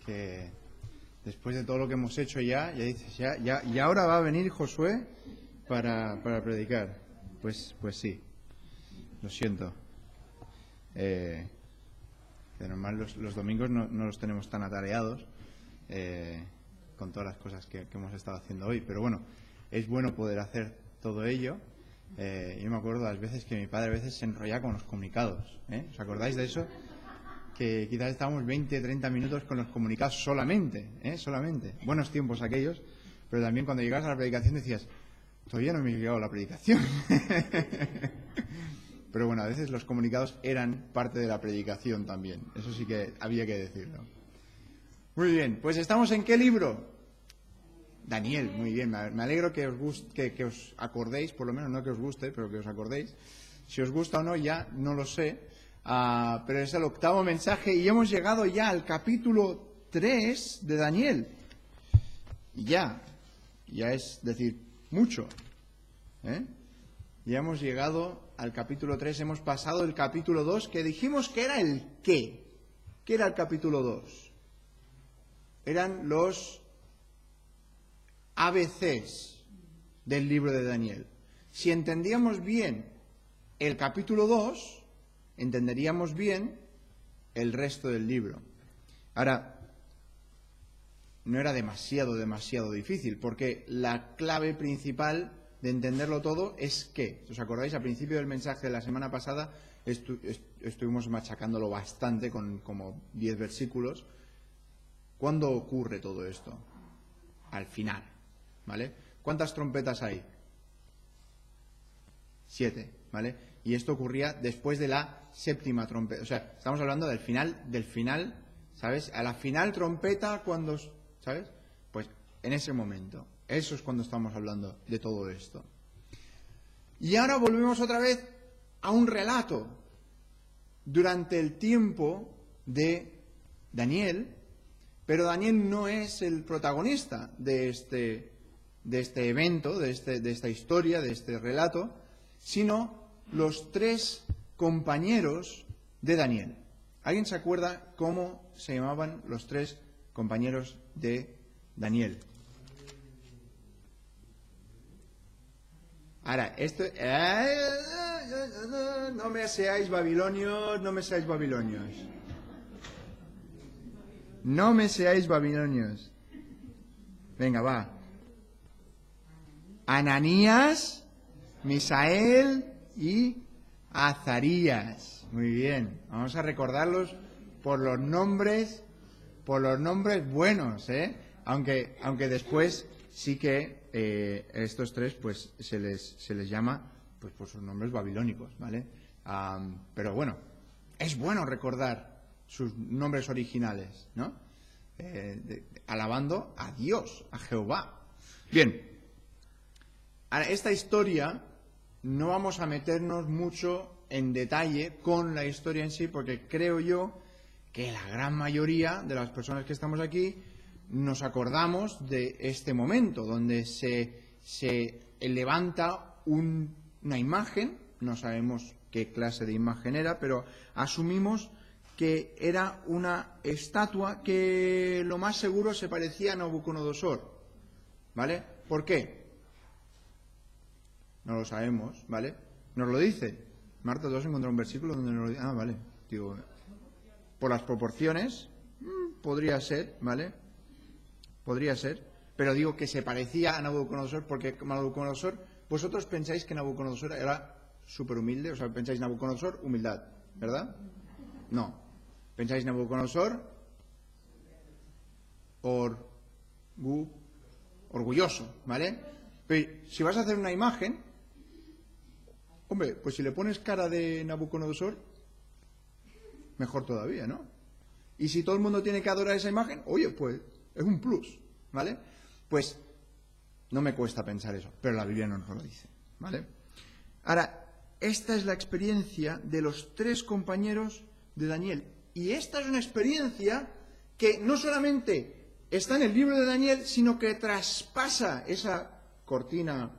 que después de todo lo que hemos hecho ya dices, y ahora va a venir Josué para predicar. Pues sí, lo siento. De normal los domingos no los tenemos tan atareados con todas las cosas que hemos estado haciendo hoy, pero bueno, es bueno poder hacer todo ello. Yo me acuerdo de las veces que mi padre a veces se enrollaba con los comunicados, ¿os acordáis de eso? Que quizás estábamos 20, 30 minutos con los comunicados solamente. Buenos tiempos aquellos, pero también cuando llegabas a la predicación decías, todavía no me he llegado a la predicación. Pero bueno, a veces los comunicados eran parte de la predicación también. Eso sí que había que decirlo. Muy bien, pues ¿estamos en qué libro? Daniel, muy bien. Me alegro que os acordéis, por lo menos no que os guste, pero que os acordéis. Si os gusta o no ya no lo sé, pero es el 8º mensaje y hemos llegado ya al capítulo 3 de Daniel. Y ya es decir, mucho. Ya hemos llegado al capítulo 3, hemos pasado el capítulo 2, que dijimos que era el qué. ¿Qué era el capítulo 2? Eran los ABCs del libro de Daniel. Si entendíamos bien el capítulo 2, entenderíamos bien el resto del libro. Ahora, no era demasiado difícil, porque la clave principal de entenderlo todo es que, ¿os acordáis? Al principio del mensaje de la semana pasada estuvimos machacándolo bastante con como 10 versículos. ¿Cuándo ocurre todo esto? Al final, ¿vale? ¿Cuántas trompetas hay? 7, ¿vale? Y esto ocurría después de la 7ª trompeta. O sea, estamos hablando del final, ¿sabes? A la final trompeta, cuando, ¿sabes? Pues en ese momento. Eso es cuando estamos hablando de todo esto. Y ahora volvemos otra vez a un relato. Durante el tiempo de Daniel, pero Daniel no es el protagonista de este evento, de esta historia, de este relato, sino los 3 compañeros de Daniel. ¿Alguien se acuerda cómo se llamaban los 3 compañeros de Daniel? Ahora, esto... no me seáis babilonios. No me seáis babilonios. Venga, va. Ananías, Misael y Azarías. Muy bien. Vamos a recordarlos por los nombres buenos, aunque después sí que estos 3 pues se les llama pues por sus nombres babilónicos, ¿vale? Pero bueno, es bueno recordar sus nombres originales, ¿no? Alabando a Dios, a Jehová. Bien, ahora esta historia no vamos a meternos mucho en detalle con la historia en sí, porque creo yo que la gran mayoría de las personas que estamos aquí nos acordamos de este momento donde se levanta una imagen, no sabemos qué clase de imagen era, pero asumimos que era una estatua que lo más seguro se parecía a Nabucodonosor, ¿vale? ¿Por qué? No lo sabemos, ¿vale? Nos lo dice. Marta, ¿tú has encontrado un versículo donde nos lo dice? Ah, vale. Digo, por las proporciones, podría ser, ¿vale? Podría ser, pero digo que se parecía a Nabucodonosor porque Nabucodonosor, vosotros pensáis que Nabucodonosor era súper humilde, o sea, pensáis Nabucodonosor, humildad, ¿verdad? No. ¿Pensáis Nabucodonosor? Orgulloso, ¿vale? Pero si vas a hacer una imagen, hombre, pues si le pones cara de Nabucodonosor, mejor todavía, ¿no? Y si todo el mundo tiene que adorar esa imagen, oye, pues es un plus, ¿vale? Pues no me cuesta pensar eso, pero la Biblia no nos lo dice, ¿vale? Ahora, esta es la experiencia de los 3 compañeros de Daniel. Y esta es una experiencia que no solamente está en el libro de Daniel, sino que traspasa esa cortina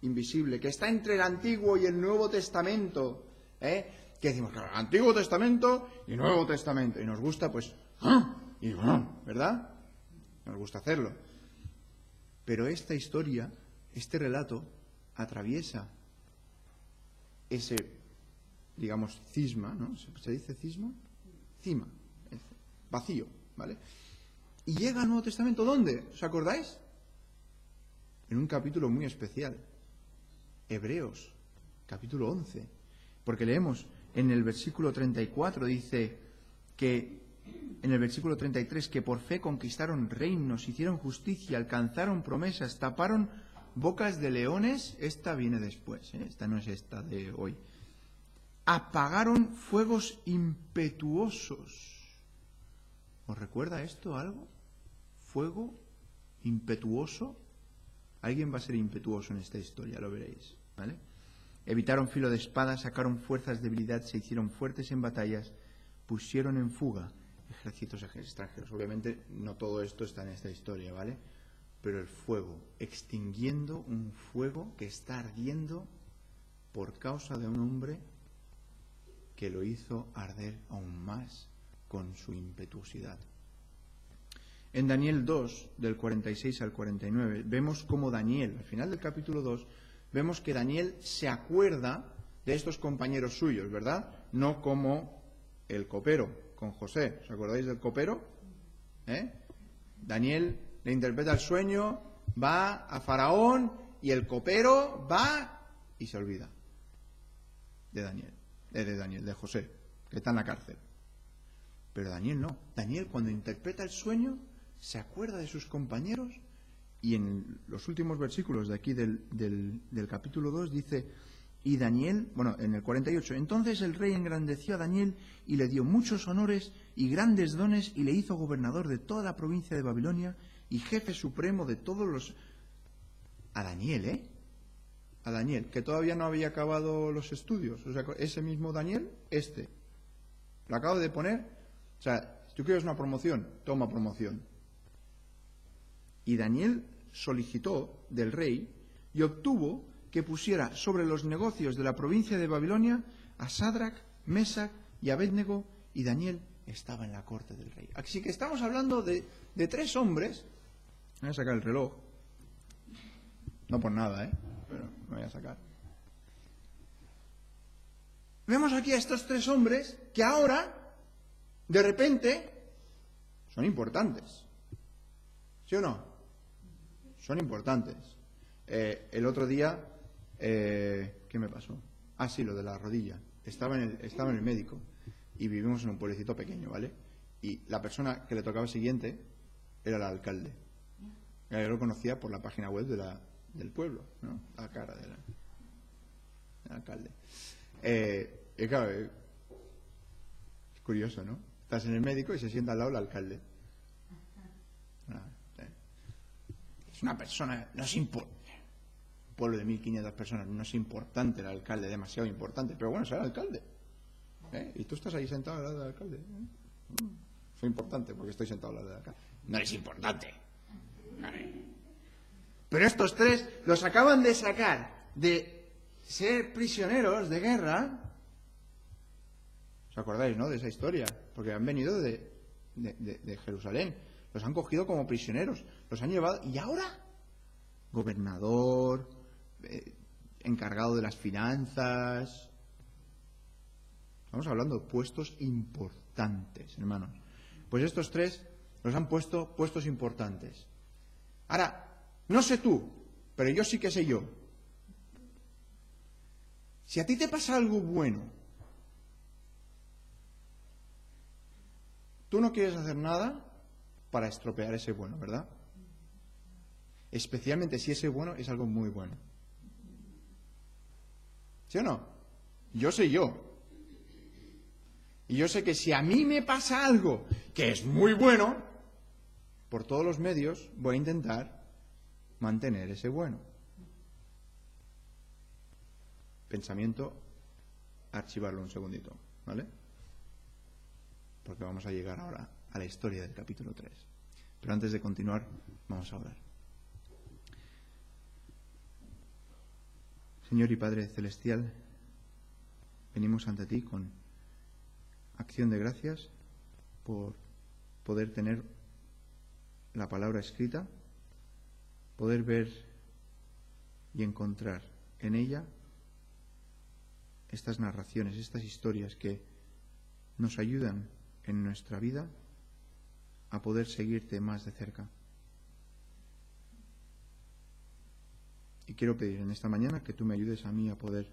invisible que está entre el Antiguo y el Nuevo Testamento, que decimos, claro, Antiguo Testamento y Nuevo Testamento, y nos gusta, pues, Y bueno, ¿verdad? Nos gusta hacerlo. Pero esta historia, este relato, atraviesa ese, digamos, cisma, ¿no? ¿Se dice cisma? Cima, vacío, ¿vale? Y llega al Nuevo Testamento, ¿dónde? ¿Os acordáis? En un capítulo muy especial. Hebreos, capítulo 11. Porque leemos en el versículo 34, dice que, en el versículo 33, que por fe conquistaron reinos, hicieron justicia, alcanzaron promesas, taparon bocas de leones. Esta viene después, esta no es esta de hoy. Apagaron fuegos impetuosos. ¿Os recuerda esto algo? Fuego impetuoso. Alguien va a ser impetuoso en esta historia, lo veréis, ¿vale? Evitaron filo de espada, sacaron fuerzas de debilidad, se hicieron fuertes en batallas, pusieron en fuga ejércitos extranjeros. Obviamente no todo esto está en esta historia, ¿vale? Pero el fuego, extinguiendo un fuego que está ardiendo por causa de un hombre que lo hizo arder aún más con su impetuosidad. En Daniel 2, del 46 al 49, vemos cómo Daniel, al final del capítulo 2, vemos que Daniel se acuerda de estos compañeros suyos, ¿verdad? No como el copero con José. ¿Os acordáis del copero? Daniel le interpreta el sueño, va a Faraón y el copero va y se olvida de José, que está en la cárcel. Pero Daniel no. Daniel, cuando interpreta el sueño, se acuerda de sus compañeros y en los últimos versículos de aquí del capítulo 2 dice, y Daniel, bueno, en el 48, entonces el rey engrandeció a Daniel y le dio muchos honores y grandes dones y le hizo gobernador de toda la provincia de Babilonia y jefe supremo de todos los... A Daniel, a Daniel, que todavía no había acabado los estudios. O sea, ese mismo Daniel, lo acabo de poner. O sea, si tú quieres una promoción, toma promoción. Y Daniel solicitó del rey y obtuvo que pusiera sobre los negocios de la provincia de Babilonia a Sadrac, Mesac y Abednego, y Daniel estaba en la corte del rey. Así que estamos hablando de 3 hombres. Voy a sacar el reloj. No por nada, pero me voy a sacar. Vemos aquí a estos 3 hombres que ahora, de repente, son importantes. ¿Sí o no? Son importantes. El otro día, ¿qué me pasó? Ah, sí, lo de la rodilla. Estaba en el médico y vivimos en un pueblecito pequeño, ¿vale? Y la persona que le tocaba siguiente era el alcalde. Yo lo conocía por la página web del pueblo, ¿no? La cara del alcalde. Y claro, es curioso, ¿no? Estás en el médico y se sienta al lado el alcalde. Es una persona, no es importante. Un pueblo de 1.500 personas, no es importante el alcalde, demasiado importante, pero bueno, es el alcalde. Y tú estás ahí sentado al lado del alcalde. Soy importante porque estoy sentado al lado del alcalde. No es importante. Pero estos 3 los acaban de sacar de ser prisioneros de guerra. ¿Os acordáis, no? De esa historia. Porque han venido de Jerusalén. Los han cogido como prisioneros. Los han llevado. Y ahora, gobernador, encargado de las finanzas. Estamos hablando de puestos importantes, hermanos. Pues estos 3 los han puesto puestos importantes. Ahora, no sé tú, pero yo sí que sé yo. Si a ti te pasa algo bueno, tú no quieres hacer nada para estropear ese bueno, ¿verdad? Especialmente si ese bueno es algo muy bueno. ¿Sí o no? Yo sé yo. Y yo sé que si a mí me pasa algo que es muy bueno, por todos los medios voy a intentar mantener ese bueno. Pensamiento, archivarlo un segundito, ¿vale? Porque vamos a llegar ahora a la historia del capítulo 3. Pero antes de continuar, vamos a orar. Señor y Padre Celestial, venimos ante ti con acción de gracias por poder tener la palabra escrita, poder ver y encontrar en ella estas narraciones, estas historias que nos ayudan en nuestra vida a poder seguirte más de cerca. Y quiero pedir en esta mañana que tú me ayudes a mí a poder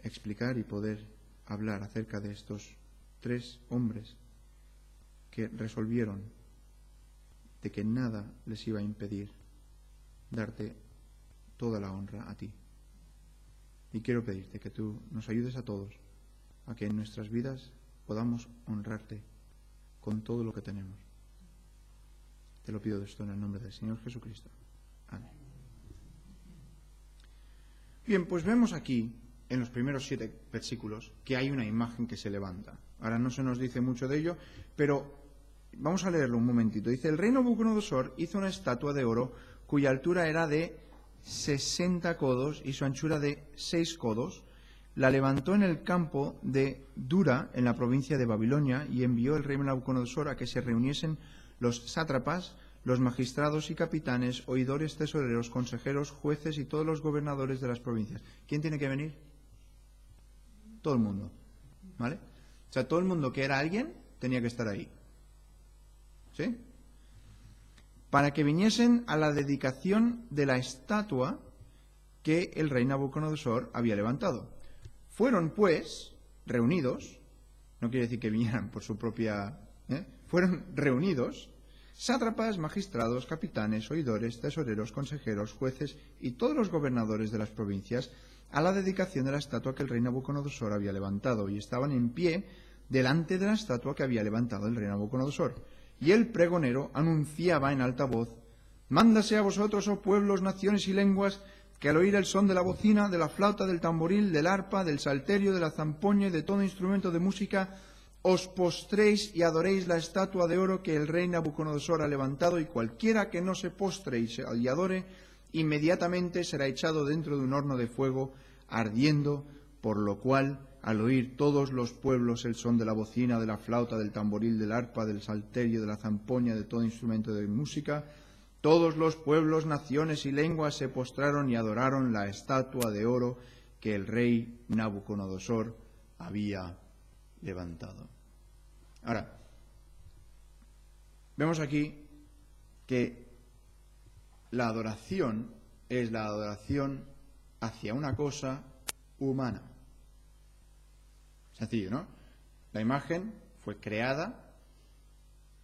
explicar y poder hablar acerca de estos 3 hombres que resolvieron de que nada les iba a impedir darte toda la honra a ti. Y quiero pedirte que tú nos ayudes a todos a que en nuestras vidas podamos honrarte con todo lo que tenemos. Te lo pido de esto en el nombre del Señor Jesucristo. Amén. Bien, pues vemos aquí, en los primeros 7 versículos, que hay una imagen que se levanta. Ahora no se nos dice mucho de ello, pero vamos a leerlo un momentito. Dice, el rey Nabucodonosor hizo una estatua de oro cuya altura era de 60 codos y su anchura de 6 codos. La levantó en el campo de Dura, en la provincia de Babilonia, y envió el rey Nabucodonosor a que se reuniesen los sátrapas, los magistrados y capitanes, oidores, tesoreros, consejeros, jueces y todos los gobernadores de las provincias. ¿Quién tiene que venir? Todo el mundo, ¿vale? O sea, todo el mundo que era alguien tenía que estar ahí, ¿sí? Para que viniesen a la dedicación de la estatua que el rey Nabucodonosor había levantado. Fueron, pues, reunidos, no quiere decir que vinieran por su propia... fueron reunidos sátrapas, magistrados, capitanes, oidores, tesoreros, consejeros, jueces y todos los gobernadores de las provincias a la dedicación de la estatua que el rey Nabucodonosor había levantado, y estaban en pie delante de la estatua que había levantado el rey Nabucodonosor. Y el pregonero anunciaba en alta voz: «Mándase a vosotros, oh pueblos, naciones y lenguas, que al oír el son de la bocina, de la flauta, del tamboril, del arpa, del salterio, de la zampoña y de todo instrumento de música, os postréis y adoréis la estatua de oro que el rey Nabucodonosor ha levantado, y cualquiera que no se postre y adore, inmediatamente será echado dentro de un horno de fuego ardiendo, por lo cual, al oír todos los pueblos el son de la bocina, de la flauta, del tamboril, del arpa, del salterio, de la zampoña, de todo instrumento de música, todos los pueblos, naciones y lenguas se postraron y adoraron la estatua de oro que el rey Nabucodonosor había levantado». Ahora, vemos aquí que la adoración es la adoración hacia una cosa humana. Sencillo, ¿no? La imagen fue creada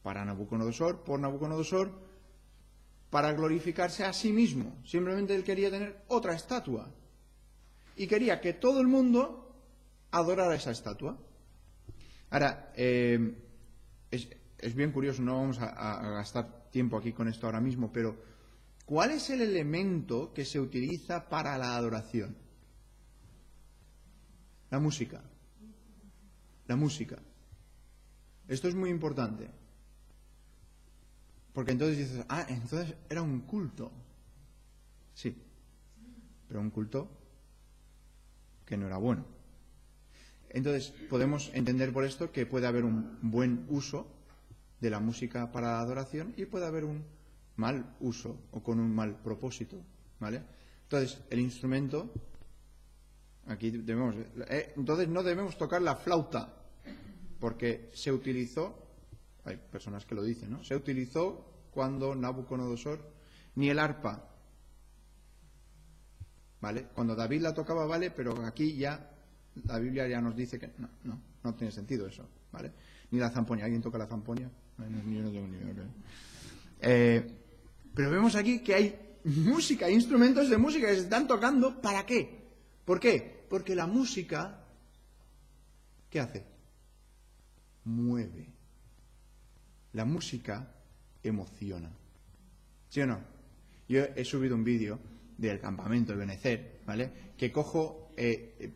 para Nabucodonosor, por Nabucodonosor, para glorificarse a sí mismo. Simplemente él quería tener otra estatua. Y quería que todo el mundo adorara esa estatua. Ahora, es bien curioso, no vamos a gastar tiempo aquí con esto ahora mismo, pero ¿cuál es el elemento que se utiliza para la adoración? La música. La música. Esto es muy importante. Porque entonces dices, entonces era un culto. Sí, pero un culto que no era bueno. Entonces podemos entender por esto que puede haber un buen uso de la música para la adoración y puede haber un mal uso o con un mal propósito, ¿vale? Entonces el instrumento, aquí debemos, entonces no debemos tocar la flauta, porque se utilizó, hay personas que lo dicen, ¿no? Se utilizó cuando Nabucodonosor, ni el arpa, ¿vale? Cuando David la tocaba, vale, pero aquí ya la Biblia ya nos dice que no tiene sentido eso, ¿vale? Ni la zampoña. ¿Alguien toca la zampoña? Yo no tengo ni idea. Pero vemos aquí que hay música, instrumentos de música que se están tocando. ¿Para qué? ¿Por qué? Porque la música, ¿qué hace? Mueve. La música emociona. ¿Sí o no? Yo he subido un vídeo del campamento de Benecer, ¿vale? Que cojo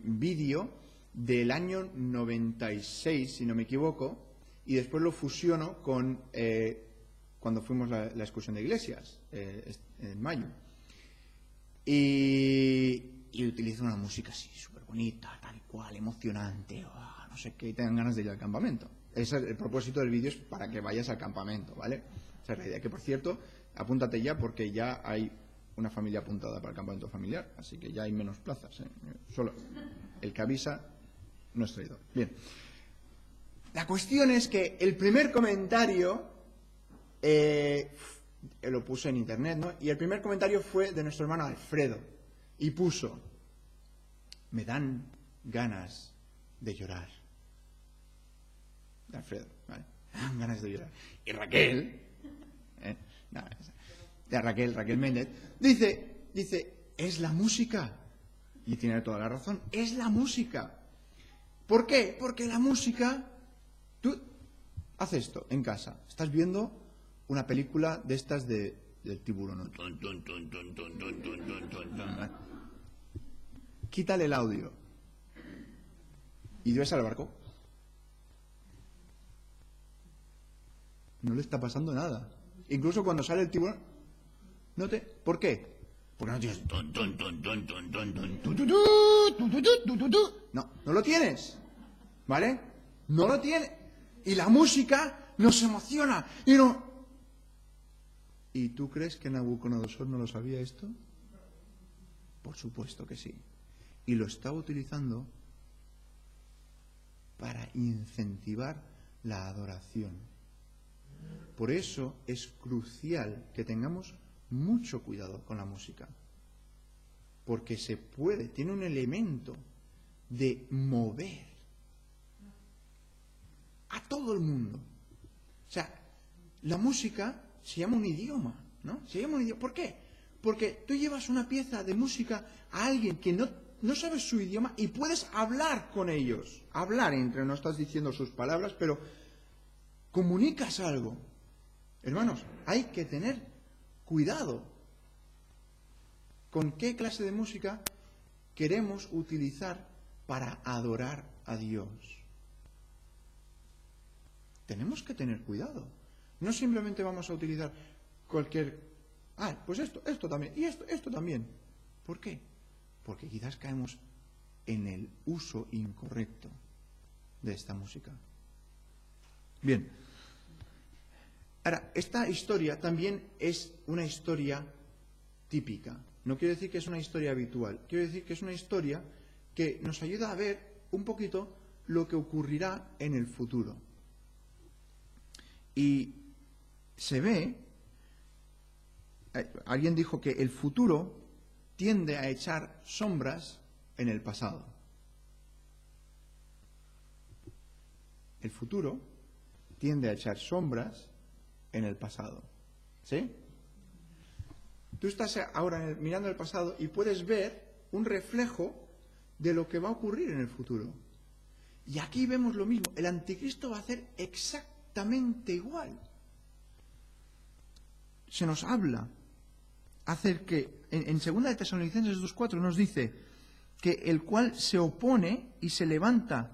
vídeo del año 96, si no me equivoco, y después lo fusiono con cuando fuimos la excursión de iglesias, en mayo. Y utilizo una música así, súper bonita, tal cual, emocionante, no no sé, que tengan ganas de ir al campamento. Ese es el propósito del vídeo, es para que vayas al campamento, ¿vale? Esa es la idea. Que, por cierto, apúntate ya porque ya hay una familia apuntada para el campamento familiar, así que ya hay menos plazas, ¿eh? Solo el que avisa no es traidor. Bien. La cuestión es que el primer comentario lo puse en internet, ¿no? Y el primer comentario fue de nuestro hermano Alfredo y puso: me dan ganas de llorar. De Alfredo, ¿vale? Me dan ganas de llorar. Y Raquel, Raquel Méndez, dice, es la música. Y tiene toda la razón, es la música. ¿Por qué? Porque la música, tú haces esto en casa, estás viendo una película de estas del tiburón, ¿no? Quítale el audio y ves al barco. No le está pasando nada. Incluso cuando sale el tiburón, ¿por qué? Porque no tienes. No lo tienes. ¿Vale? No lo tienes. Y la música nos emociona. ¿Y tú crees que Nabucodonosor no lo sabía esto? Por supuesto que sí. Y lo estaba utilizando para incentivar la adoración. Por eso es crucial que tengamos mucho cuidado con la música. Porque tiene un elemento de mover a todo el mundo. O sea, la música se llama un idioma, ¿no? Se llama un idioma. ¿Por qué? Porque tú llevas una pieza de música a alguien que no sabe su idioma y puedes hablar con ellos. Hablar no estás diciendo sus palabras, pero comunicas algo. Hermanos, hay que tener cuidado con qué clase de música queremos utilizar para adorar a Dios. Tenemos que tener cuidado. No simplemente vamos a utilizar cualquier... pues esto también, y esto también. ¿Por qué? Porque quizás caemos en el uso incorrecto de esta música. Bien. Ahora, esta historia también es una historia típica. No quiero decir que es una historia habitual. Quiero decir que es una historia que nos ayuda a ver un poquito lo que ocurrirá en el futuro. Y se ve, alguien dijo que el futuro tiende a echar sombras en el pasado. El futuro tiende a echar sombras en el pasado. ¿Sí? Tú estás ahora mirando el pasado y puedes ver un reflejo de lo que va a ocurrir en el futuro. Y aquí vemos lo mismo. El anticristo va a hacer exactamente igual. Se nos habla acerca que en 2 de Tesalonicenses 2:4 nos dice que el cual se opone y se levanta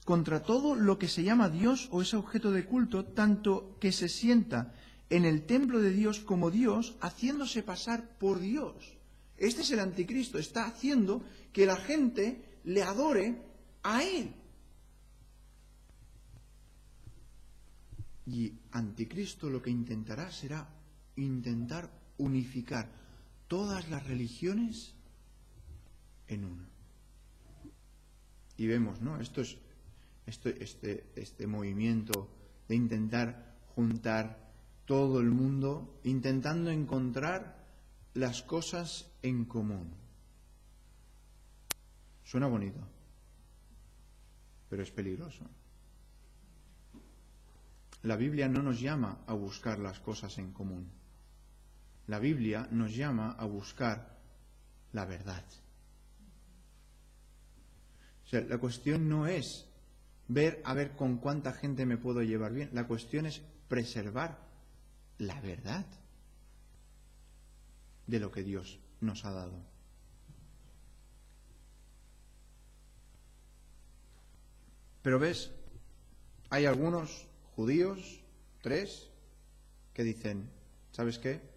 contra todo lo que se llama Dios o es objeto de culto, tanto que se sienta en el templo de Dios como Dios, haciéndose pasar por Dios. Este es el anticristo, está haciendo que la gente le adore a él. Y anticristo lo que intentará será intentar unificar todas las religiones en una. Y vemos, ¿no? Este movimiento de intentar juntar todo el mundo, intentando encontrar las cosas en común. Suena bonito, pero es peligroso. La Biblia no nos llama a buscar las cosas en común. La Biblia nos llama a buscar la verdad. O sea, la cuestión no es ver a ver con cuánta gente me puedo llevar bien. La cuestión es preservar la verdad de lo que Dios nos ha dado. Pero ves, hay algunos judíos, 3, que dicen, ¿sabes qué?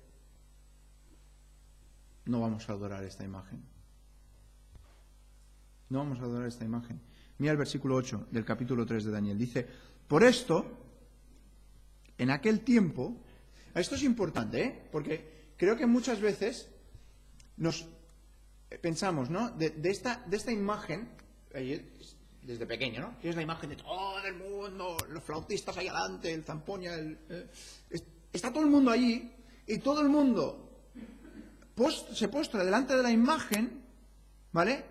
No vamos a adorar esta imagen. No vamos a adorar esta imagen. Mira el versículo 8 del capítulo 3 de Daniel. Dice, por esto, en aquel tiempo, esto es importante, porque creo que muchas veces nos pensamos, ¿no? De esta imagen, desde pequeño, ¿no? Que es la imagen de todo el mundo, los flautistas ahí adelante, el zampoña, está todo el mundo allí y todo el mundo se postra delante de la imagen, ¿vale?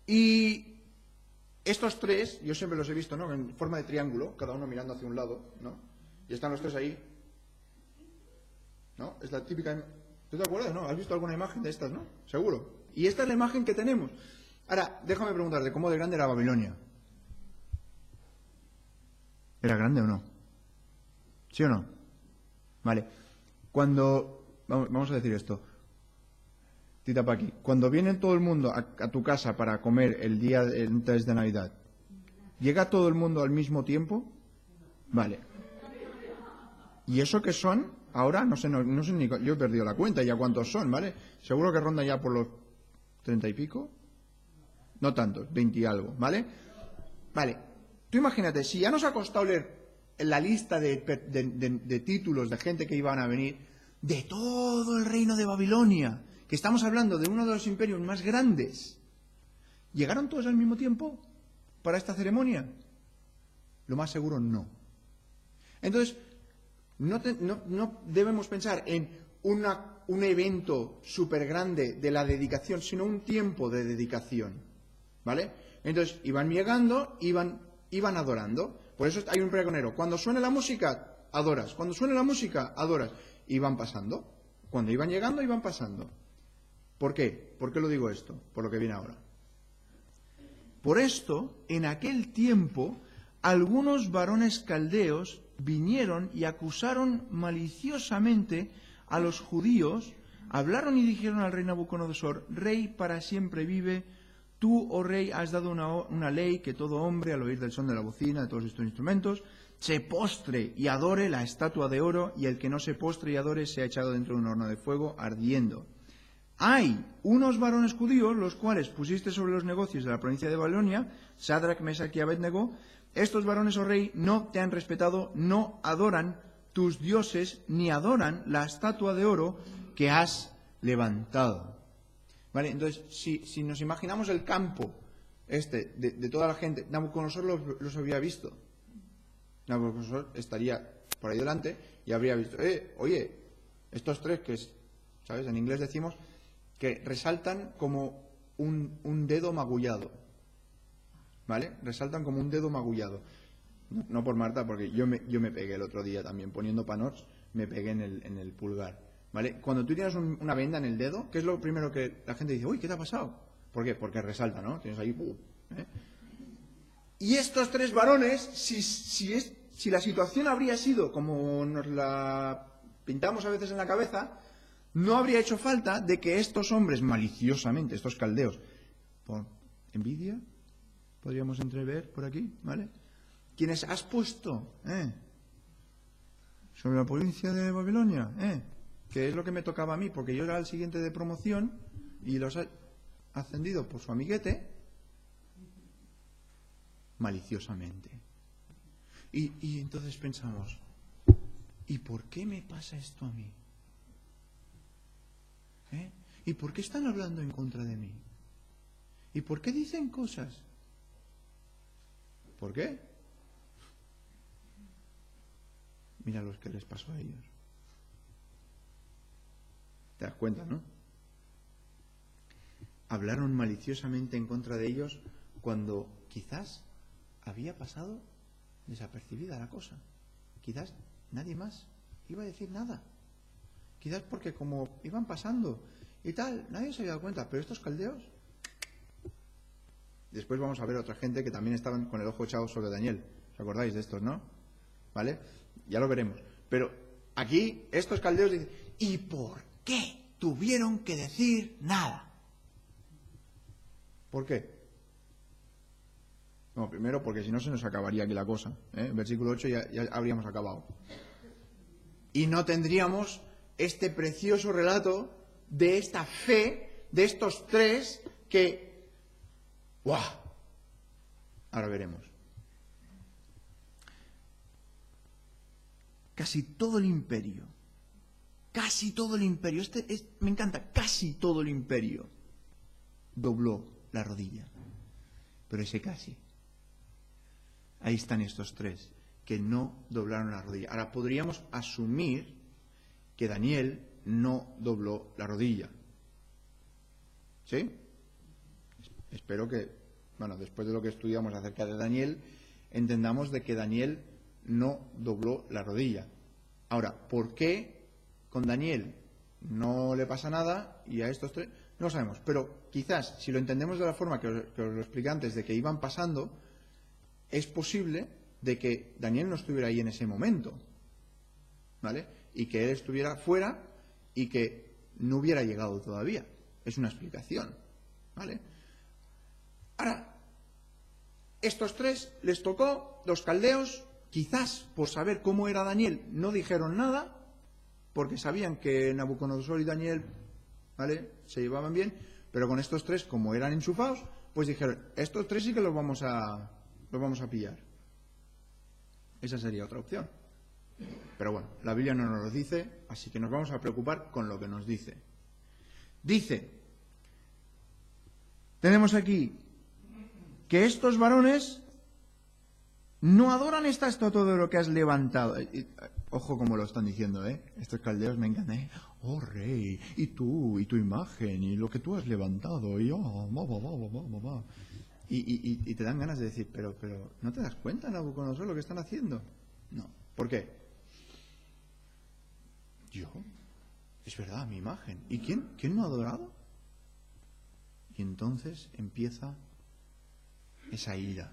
Y estos tres, yo siempre los he visto, ¿no? En forma de triángulo, cada uno mirando hacia un lado, ¿no? Y están los tres ahí, ¿no? Es la típica... ¿Tú te acuerdas, no? ¿Has visto alguna imagen de estas, no? Seguro. Y esta es la imagen que tenemos. Ahora, déjame preguntarte, ¿cómo de grande era Babilonia? ¿Era grande o no? ¿Sí o no? Vale. Cuando... Vamos a decir esto. Tita Paqui, cuando viene todo el mundo a tu casa para comer el día antes de Navidad, ¿llega todo el mundo al mismo tiempo? Vale. ¿Y eso qué son? Ahora no sé ni... Yo he perdido la cuenta ya cuántos son, ¿vale? Seguro que rondan ya por los 30 y pico. No tantos, 20 y algo, ¿vale? Vale. Tú imagínate, si ya nos ha costado leer la lista de títulos de gente que iban a venir de todo el reino de Babilonia, que estamos hablando de uno de los imperios más grandes, ¿llegaron todos al mismo tiempo para esta ceremonia? Lo más seguro no. Entonces, no debemos pensar en un evento súper grande de la dedicación, sino un tiempo de dedicación, ¿vale? Entonces, iban llegando, iban adorando. Por eso hay un pregonero. Cuando suene la música, adoras. Cuando suene la música, adoras. Iban pasando. Cuando iban llegando, iban pasando. ¿Por qué? ¿Por qué lo digo esto? Por lo que viene ahora. Por esto, en aquel tiempo, algunos varones caldeos vinieron y acusaron maliciosamente a los judíos, hablaron y dijeron al rey Nabucodonosor, rey para siempre vive, tú, oh rey, has dado una ley que todo hombre, al oír del son de la bocina, de todos estos instrumentos, se postre y adore la estatua de oro, y el que no se postre y adore sea echado dentro de un horno de fuego ardiendo. Hay unos varones judíos, los cuales pusiste sobre los negocios de la provincia de Babilonia, Sadrach, Mesach y Abednego. Estos varones, oh rey, no te han respetado, no adoran tus dioses, ni adoran la estatua de oro que has levantado. Vale, entonces, si nos imaginamos el campo de toda la gente, Nabucodonosor los había visto. Nabucodonosor estaría por ahí delante y habría visto, oye, estos tres que, ¿sabes? En inglés decimos que resaltan como un dedo magullado. ¿Vale? Resaltan como un dedo magullado. No por Marta, porque yo me pegué el otro día también, poniendo panots, me pegué en el pulgar. ¿Vale? Cuando tú tienes una venda en el dedo, ¿qué es lo primero que la gente dice? Uy, ¿qué te ha pasado? ¿Por qué? Porque resalta, ¿no? Tienes ahí... Y estos tres varones, si la situación habría sido como nos la pintamos a veces en la cabeza, no habría hecho falta de que estos hombres maliciosamente, estos caldeos, por envidia, podríamos entrever por aquí, ¿vale? Quienes has puesto sobre la provincia de Babilonia, que es lo que me tocaba a mí, porque yo era el siguiente de promoción y los ha ascendido por su amiguete, maliciosamente. Y entonces pensamos, ¿y por qué me pasa esto a mí? ¿Y por qué están hablando en contra de mí? ¿Y por qué dicen cosas? ¿Por qué? Mira lo que les pasó a ellos. ¿Te das cuenta, no? Hablaron maliciosamente en contra de ellos cuando quizás había pasado desapercibida la cosa. Quizás nadie más iba a decir nada. Quizás porque como iban pasando y tal, nadie se había dado cuenta. Pero estos caldeos... Después vamos a ver otra gente que también estaban con el ojo echado sobre Daniel. ¿Os acordáis de estos, no? ¿Vale? Ya lo veremos. Pero aquí estos caldeos dicen, ¿y por qué tuvieron que decir nada? ¿Por qué? No, primero porque si no se nos acabaría aquí la cosa. Versículo 8 ya habríamos acabado. Y no tendríamos este precioso relato de esta fe de estos tres que... ¡Guau! Ahora veremos. Casi todo el imperio, me encanta, casi todo el imperio dobló la rodilla. Pero ese casi. Ahí están estos tres que no doblaron la rodilla. Ahora podríamos asumir que Daniel no dobló la rodilla. ¿Sí? Espero que, después de lo que estudiamos acerca de Daniel, entendamos de que Daniel no dobló la rodilla. Ahora, ¿por qué con Daniel no le pasa nada y a estos tres? No sabemos, pero quizás si lo entendemos de la forma que os lo expliqué antes, de que iban pasando, es posible de que Daniel no estuviera ahí en ese momento, ¿vale? Y que él estuviera fuera y que no hubiera llegado todavía. Es una explicación, ¿vale? Ahora, estos tres les tocó, los caldeos, quizás por saber cómo era Daniel, no dijeron nada, porque sabían que Nabucodonosor y Daniel, ¿vale?, se llevaban bien, pero con estos tres, como eran enchufados, pues dijeron, estos tres sí que los vamos a pillar. Esa sería otra opción. Pero bueno, la Biblia no nos lo dice, así que nos vamos a preocupar con lo que nos dice. Dice, tenemos aquí que estos varones no adoran esta estatua de lo que has levantado. Ojo como lo están diciendo, ¿eh? Estos caldeos me encantan, ¿eh? Oh, rey, y tú, y tu imagen, y lo que tú has levantado, y y te dan ganas de decir, pero ¿no te das cuenta, Nabucodonosor, lo que están haciendo? No. ¿Por qué? ¿Yo? Es verdad, mi imagen. ¿Y quién no ha adorado? Y entonces empieza esa ira,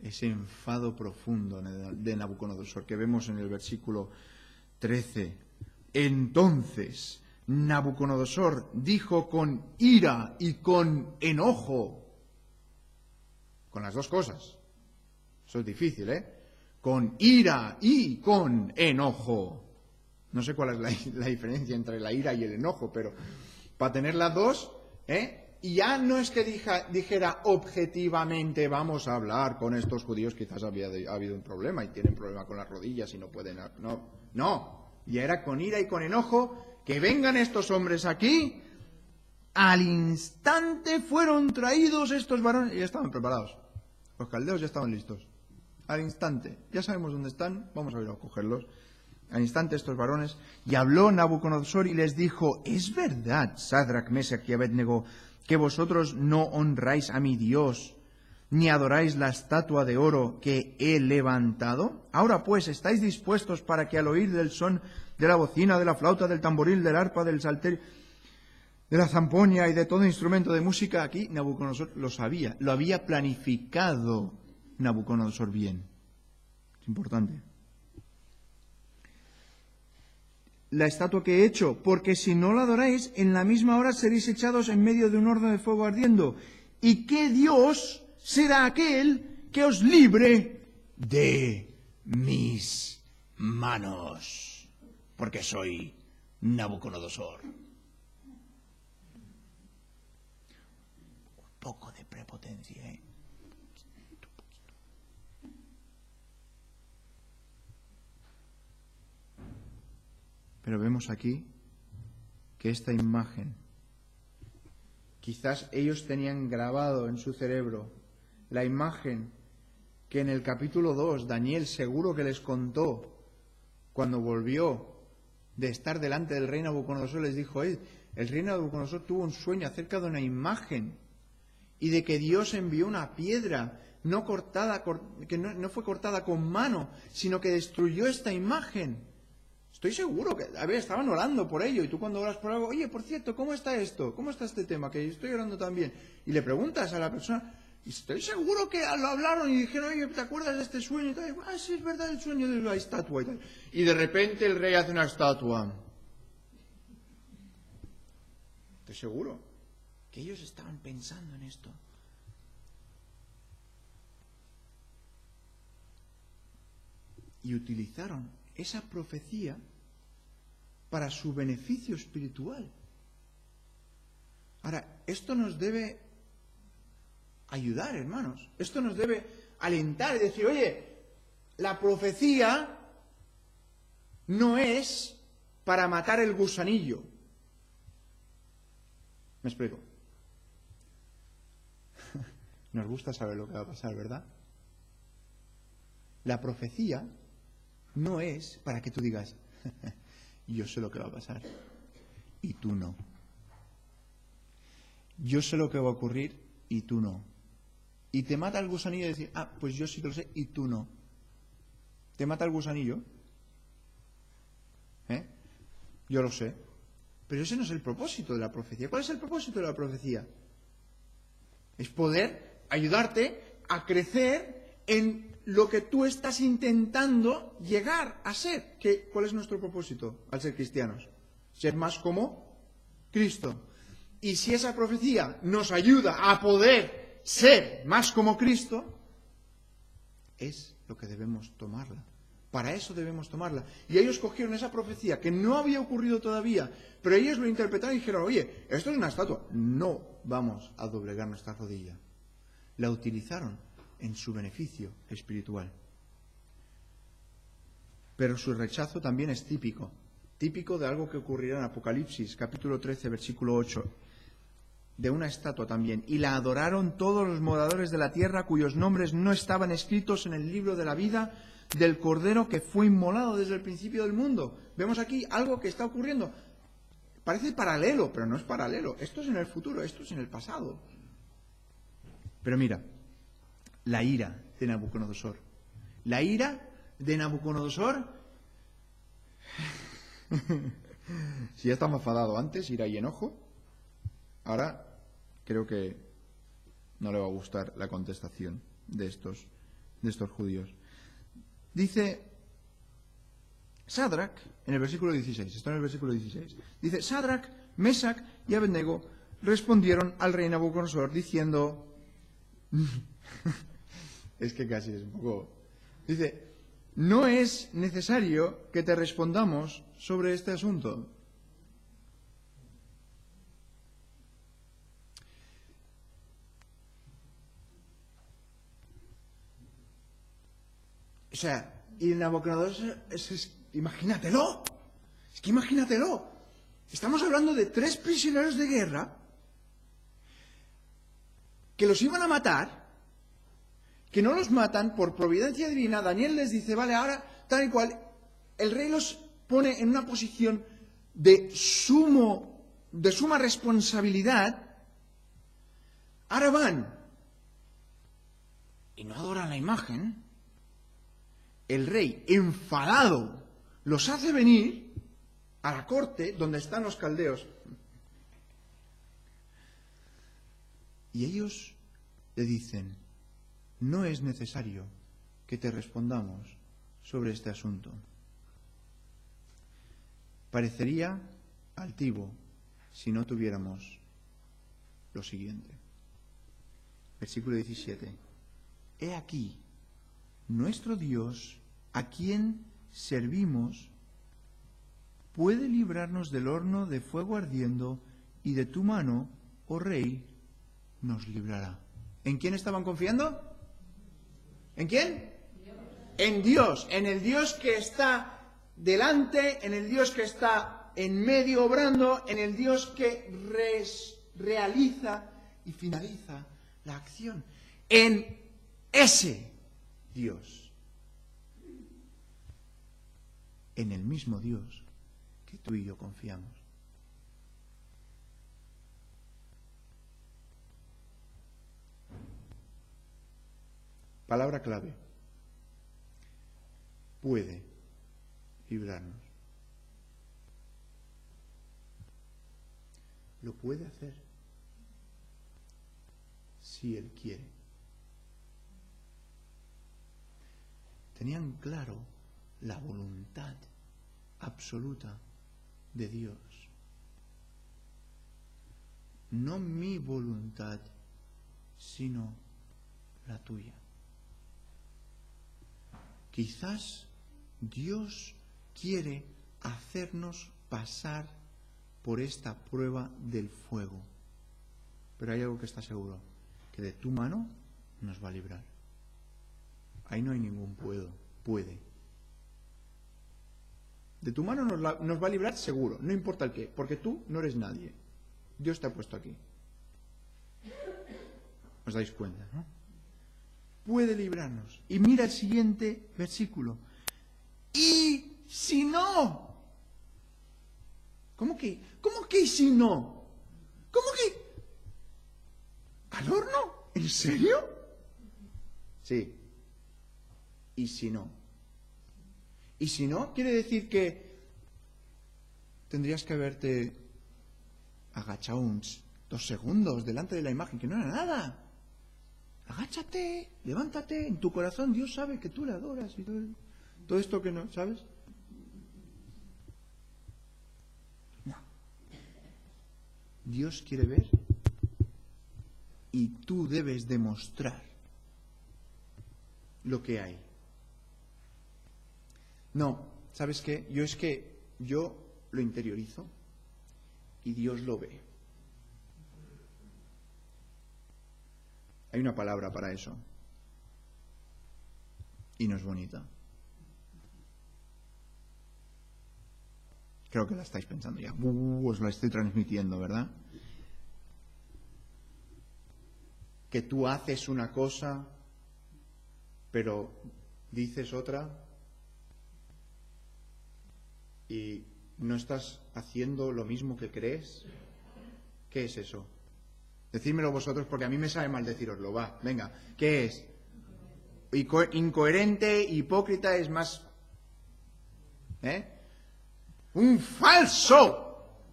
ese enfado profundo de Nabucodonosor que vemos en el versículo 13. Entonces Nabucodonosor dijo con ira y con enojo, con las dos cosas. Eso es difícil, ¿eh? Con ira y con enojo. No sé cuál es la diferencia entre la ira y el enojo, pero para tener las dos, y ya no es que dijera objetivamente vamos a hablar con estos judíos, quizás ha habido un problema y tienen problema con las rodillas y no pueden... No, ya era con ira y con enojo que vengan estos hombres aquí. Al instante fueron traídos estos varones y ya estaban preparados. Los caldeos ya estaban listos. Al instante, ya sabemos dónde están, vamos a ir a cogerlos. Al instante estos varones, y habló Nabucodonosor y les dijo, es verdad, Sadrach, Mesach y Abednego, que vosotros no honráis a mi Dios, ni adoráis la estatua de oro que he levantado. Ahora pues, ¿estáis dispuestos para que al oír del son de la bocina, de la flauta, del tamboril, del arpa, del salterio, de la zampoña y de todo instrumento de música? Aquí Nabucodonosor lo sabía, lo había planificado Nabucodonosor bien. Es importante. La estatua que he hecho, porque si no la adoráis, en la misma hora seréis echados en medio de un horno de fuego ardiendo. ¿Y qué Dios será aquel que os libre de mis manos? Porque soy Nabucodonosor. Un poco de prepotencia, ¿eh? Pero vemos aquí que esta imagen, quizás ellos tenían grabado en su cerebro la imagen que en el capítulo 2 Daniel seguro que les contó cuando volvió de estar delante del rey Nabucodonosor. Les dijo, el rey Nabucodonosor tuvo un sueño acerca de una imagen y de que Dios envió una piedra no cortada, que no fue cortada con mano, sino que destruyó esta imagen. Estoy seguro que, estaban orando por ello, y tú cuando oras por algo, oye, por cierto, ¿cómo está esto? ¿Cómo está este tema? Que yo estoy orando también. Y le preguntas a la persona, y estoy seguro que lo hablaron y dijeron, oye, ¿te acuerdas de este sueño? Y tal, sí, es verdad, el sueño de la estatua y tal. Y de repente el rey hace una estatua. Estoy seguro que ellos estaban pensando en esto. Y utilizaron esa profecía para su beneficio espiritual. Ahora, esto nos debe ayudar, hermanos. Esto nos debe alentar y decir, oye, la profecía no es para matar el gusanillo. ¿Me explico? Nos gusta saber lo que va a pasar, ¿verdad? La profecía no es para que tú digas, yo sé lo que va a pasar y tú no. Yo sé lo que va a ocurrir y tú no. Y te mata el gusanillo de decir, pues yo sí que lo sé y tú no. ¿Te mata el gusanillo? Yo lo sé. Pero ese no es el propósito de la profecía. ¿Cuál es el propósito de la profecía? Es poder ayudarte a crecer en lo que tú estás intentando llegar a ser. ¿Cuál es nuestro propósito al ser cristianos? Ser más como Cristo. Y si esa profecía nos ayuda a poder ser más como Cristo, es lo que debemos tomarla. Para eso debemos tomarla. Y ellos cogieron esa profecía que no había ocurrido todavía, pero ellos lo interpretaron y dijeron, oye, esto es una estatua, no vamos a doblegar nuestra rodilla. La utilizaron en su beneficio espiritual. Pero su rechazo también es típico de algo que ocurrirá en Apocalipsis, capítulo 13, versículo 8, de una estatua también. Y la adoraron todos los moradores de la tierra cuyos nombres no estaban escritos en el libro de la vida del Cordero que fue inmolado desde el principio del mundo. Vemos aquí algo que está ocurriendo. Parece paralelo, pero no es paralelo. Esto es en el futuro, esto es en el pasado. Pero mira, la ira de Nabucodonosor. La ira de Nabucodonosor, si ya estaba enfadado antes, ira y enojo, ahora creo que no le va a gustar la contestación de estos judíos. Dice Sadrach, en el versículo 16, está en el versículo 16, dice, Sadrach, Mesac y Abednego respondieron al rey Nabucodonosor diciendo, es que casi es un poco, dice, no es necesario que te respondamos sobre este asunto. O sea, y Nabucodonosor, imagínatelo, es que imagínatelo. Estamos hablando de 3 prisioneros de guerra que los iban a matar, que no los matan por providencia divina. Daniel les dice, vale, ahora tal y cual, el rey los pone en una posición de suma responsabilidad. Ahora van y no adoran la imagen. El rey, enfadado, los hace venir a la corte donde están los caldeos. Y ellos le dicen, no es necesario que te respondamos sobre este asunto. Parecería altivo si no tuviéramos lo siguiente. Versículo 17. He aquí, nuestro Dios, a quien servimos, puede librarnos del horno de fuego ardiendo y de tu mano, oh rey, nos librará. ¿En quién estaban confiando? ¿En quién? En Dios, en el Dios que está delante, en el Dios que está en medio obrando, en el Dios que realiza y finaliza la acción. En ese Dios, en el mismo Dios que tú y yo confiamos. Palabra clave. Puede librarnos. Lo puede hacer si Él quiere. Tenían claro la voluntad absoluta de Dios. No mi voluntad, sino la tuya. Quizás Dios quiere hacernos pasar por esta prueba del fuego. Pero hay algo que está seguro. que de tu mano nos va a librar. Ahí no hay ningún puede. De tu mano nos va a librar seguro, no importa el qué, porque tú no eres nadie. Dios te ha puesto aquí. ¿Os dais cuenta, no? Puede librarnos. Y mira el siguiente versículo. Y si no. ¿Cómo que y si no? ¿Cómo que? ¿Al horno? ¿En serio? Sí. ¿Y si no? ¿Y si no? Quiere decir que tendrías que haberte agachado unos 2 segundos delante de la imagen, que no era nada. Agáchate, levántate, en tu corazón Dios sabe que tú le adoras y todo esto que no, ¿sabes? No. Dios quiere ver y tú debes demostrar lo que hay. No, ¿sabes qué? Yo lo interiorizo y Dios lo ve. Hay una palabra para eso. Y no es bonita. Creo que la estáis pensando ya. Os la estoy transmitiendo, ¿verdad? Que tú haces una cosa, pero dices otra y no estás haciendo lo mismo que crees. ¿Qué es eso? Decídmelo vosotros, porque a mí me sabe mal decíroslo. Va, venga. ¿Qué es? Incoherente, hipócrita, es más... ¡Un falso!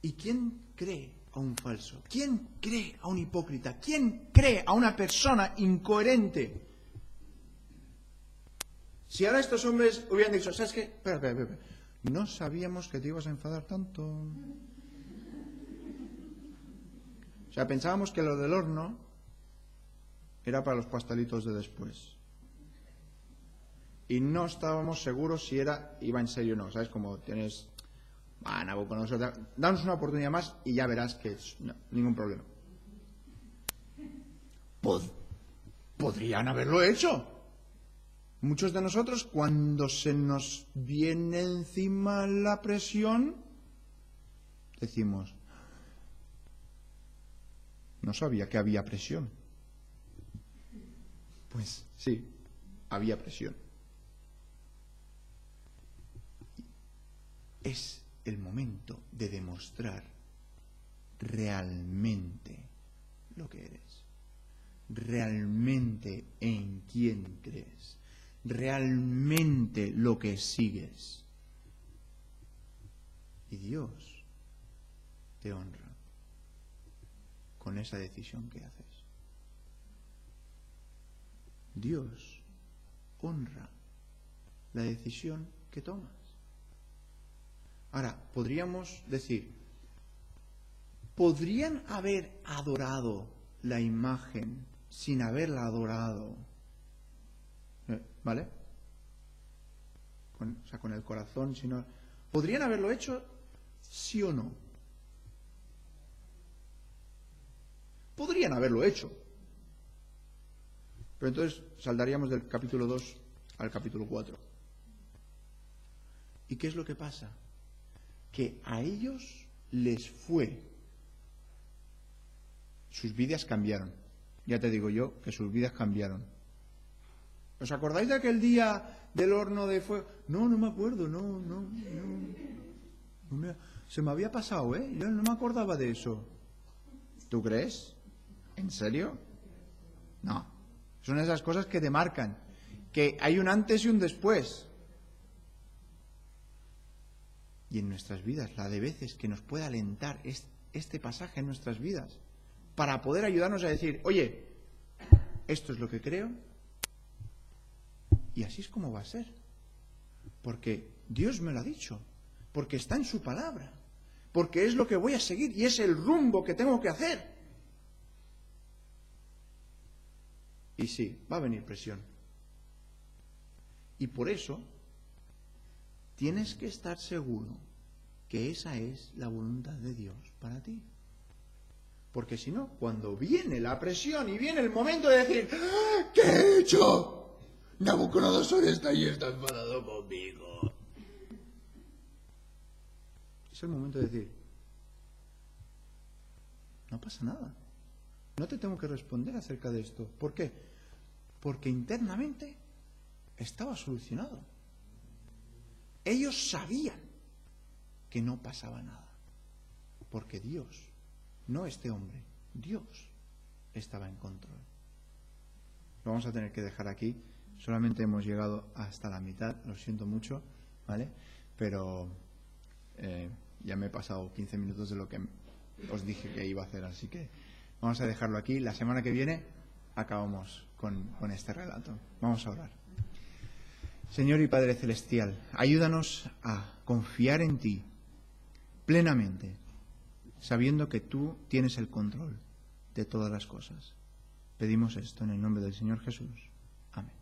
¿Y quién cree a un falso? ¿Quién cree a un hipócrita? ¿Quién cree a una persona incoherente? Si ahora estos hombres hubieran dicho, ¿sabes qué? Espera. No sabíamos que te ibas a enfadar tanto. O sea, pensábamos que lo del horno era para los pastelitos de después. Y no estábamos seguros si iba en serio o no. ¿Sabes? Como tienes... Nabucodonosor, danos una oportunidad más y ya verás que no, ningún problema. Podrían haberlo hecho. Muchos de nosotros, cuando se nos viene encima la presión, decimos, no sabía que había presión. Pues sí, había presión. Es el momento de demostrar realmente lo que eres, realmente en quién crees, realmente lo que sigues. Y Dios te honra con esa decisión que haces. Dios honra la decisión que tomas. Ahora, podríamos decir, ¿podrían haber adorado la imagen sin haberla adorado? ¿Vale? Con el corazón, sino... ¿Podrían haberlo hecho sí o no? Podrían haberlo hecho. Pero entonces saltaríamos del capítulo 2 al capítulo 4. ¿Y qué es lo que pasa? Que a ellos les fue. Sus vidas cambiaron. Ya te digo yo que sus vidas cambiaron. ¿Os acordáis de aquel día del horno de fuego? No me acuerdo, se me había pasado, yo no me acordaba de eso. ¿Tú crees? ¿En serio? No. Son esas cosas que te marcan. Que hay un antes y un después. Y en nuestras vidas, la de veces que nos puede alentar este pasaje en nuestras vidas, para poder ayudarnos a decir, oye, esto es lo que creo, y así es como va a ser. Porque Dios me lo ha dicho, porque está en su palabra, porque es lo que voy a seguir y es el rumbo que tengo que hacer. Y sí, va a venir presión. Y por eso tienes que estar seguro que esa es la voluntad de Dios para ti. Porque si no, cuando viene la presión y viene el momento de decir, ¿qué he hecho? Nabucodonosor está ahí, está enfadado conmigo. Es el momento de decir, no pasa nada. No te tengo que responder acerca de esto. ¿Por qué? Porque internamente estaba solucionado. Ellos sabían que no pasaba nada. Porque Dios, no este hombre, Dios estaba en control. Lo vamos a tener que dejar aquí. Solamente hemos llegado hasta la mitad, lo siento mucho, ¿vale? Pero ya me he pasado 15 minutos de lo que os dije que iba a hacer, así que vamos a dejarlo aquí. La semana que viene acabamos con este relato. Vamos a orar. Señor y Padre Celestial, ayúdanos a confiar en ti plenamente, sabiendo que tú tienes el control de todas las cosas. Pedimos esto en el nombre del Señor Jesús. Amén.